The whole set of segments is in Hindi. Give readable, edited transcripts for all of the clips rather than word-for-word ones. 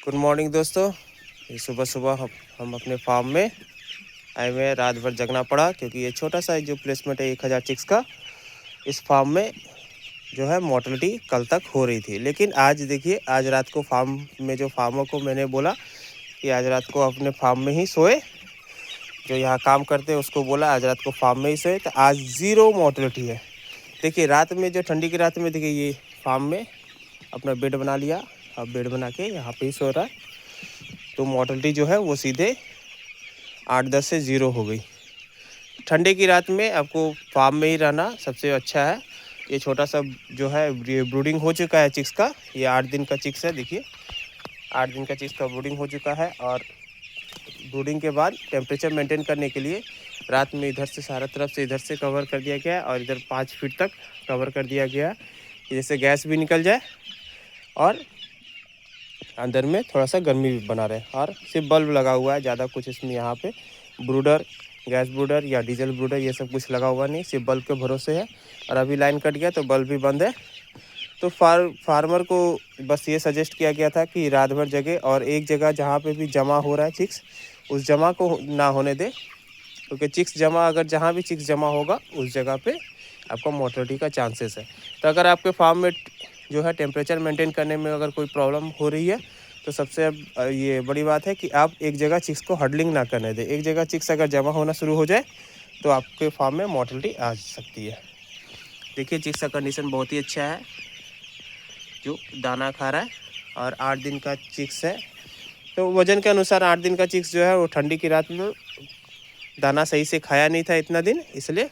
गुड मॉर्निंग दोस्तों। ये सुबह सुबह हम अपने फार्म में आए हुए हैं। रात भर जगना पड़ा क्योंकि ये छोटा सा जो प्लेसमेंट है 1000 चिक्स का, इस फार्म में जो है मोर्टेलिटी कल तक हो रही थी। लेकिन आज देखिए, आज रात को फार्म में जो फार्मर को मैंने बोला कि आज रात को अपने फार्म में ही सोए, जो यहाँ काम करते हैं उसको बोला आज रात को फार्म में ही सोए, तो आज ज़ीरो मोर्टेलिटी है। देखिए रात में जो ठंडी की रात में देखिए ये फार्म में अपना बेड बना लिया, अब बेड बना के यहाँ पे ही सो रहा है, तो मोर्टेलिटी जो है वो सीधे 8-10 से ज़ीरो हो गई। ठंडे की रात में आपको फार्म में ही रहना सबसे अच्छा है। ये छोटा सा जो है ये ब्रूडिंग हो चुका है चिक्स का, ये 8 दिन का चिक्स है। देखिए 8 दिन का चिक्स का ब्रूडिंग हो चुका है, और ब्रूडिंग के बाद टेम्परेचर मेंटेन करने के लिए रात में इधर से सारा तरफ से इधर से कवर कर दिया गया है, और इधर 5 फीट तक कवर कर दिया गया है, जैसे गैस भी निकल जाए और अंदर में थोड़ा सा गर्मी भी बना रहे। और सिर्फ बल्ब लगा हुआ है, ज़्यादा कुछ इसमें यहाँ पे ब्रूडर, गैस ब्रूडर या डीजल ब्रूडर ये सब कुछ लगा हुआ नहीं, सिर्फ बल्ब के भरोसे है। और अभी लाइन कट गया तो बल्ब भी बंद है। तो फार्मर को बस ये सजेस्ट किया गया था कि रात भर जगे और एक जगह जहाँ पे भी जमा हो रहा है चिक्स, उस जमा को ना होने दे, क्योंकि चिक्स जमा अगर जहाँ भी चिक्स जमा होगा उस जगह पे आपका मोर्टेलिटी का चांसेस है। तो अगर आपके फार्म में जो है टेम्परेचर मेंटेन करने में अगर कोई प्रॉब्लम हो रही है, तो सबसे ये बड़ी बात है कि आप एक जगह चिक्स को हडलिंग ना करने दें। एक जगह चिक्स अगर जमा होना शुरू हो जाए तो आपके फार्म में मोर्टेलिटी आ सकती है। देखिए चिक्स का कंडीशन बहुत ही अच्छा है, जो दाना खा रहा है, और 8 दिन का चिक्स है। तो वज़न के अनुसार 8 दिन का चिक्स जो है वो ठंडी की रात में दाना सही से खाया नहीं था इतना दिन, इसलिए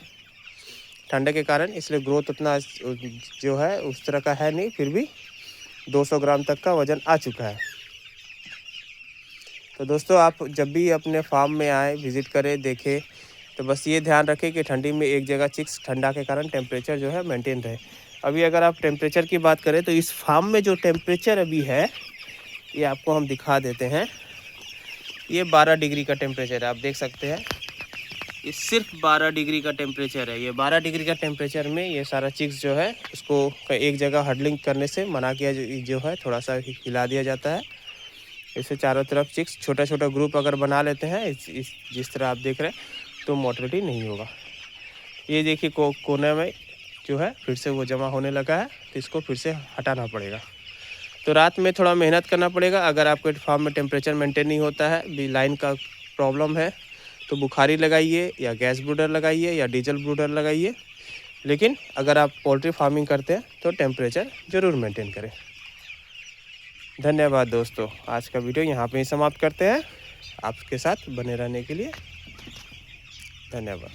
ठंडे के कारण, इसलिए ग्रोथ उतना जो है उस तरह का है नहीं। फिर भी 200 ग्राम तक का वज़न आ चुका है। तो दोस्तों आप जब भी अपने फार्म में आए, विज़िट करें, देखें, तो बस ये ध्यान रखें कि ठंडी में एक जगह चिक्स ठंडा के कारण टेम्परेचर जो है मेंटेन रहे। अभी अगर आप टेम्परेचर की बात करें तो इस फार्म में जो टेम्परेचर अभी है ये आपको हम दिखा देते हैं। ये 12 डिग्री का टेम्परेचर है, आप देख सकते हैं। ये सिर्फ 12 डिग्री का टेम्परेचर है। ये 12 डिग्री का टेम्परेचर में ये सारा चिक्स जो है उसको एक जगह हडलिंग करने से मना किया जो है, थोड़ा सा हिला दिया जाता है। इससे चारों तरफ चिक्स छोटा छोटा ग्रुप अगर बना लेते हैं जिस तरह आप देख रहे हैं, तो मोर्टेलिटी नहीं होगा। ये देखिए कोने में जो है फिर से वो जमा होने लगा है, तो इसको फिर से हटाना पड़ेगा। तो रात में थोड़ा मेहनत करना पड़ेगा। अगर आपके फार्म में टेम्परेचर मेंटेन नहीं होता है, भी लाइन का प्रॉब्लम है, तो बुखारी लगाइए या गैस ब्रूडर लगाइए या डीजल ब्रूडर लगाइए। लेकिन अगर आप पोल्ट्री फार्मिंग करते हैं तो टेम्परेचर ज़रूर मेंटेन करें। धन्यवाद दोस्तों, आज का वीडियो यहाँ पे ही समाप्त करते हैं। आपके साथ बने रहने के लिए धन्यवाद।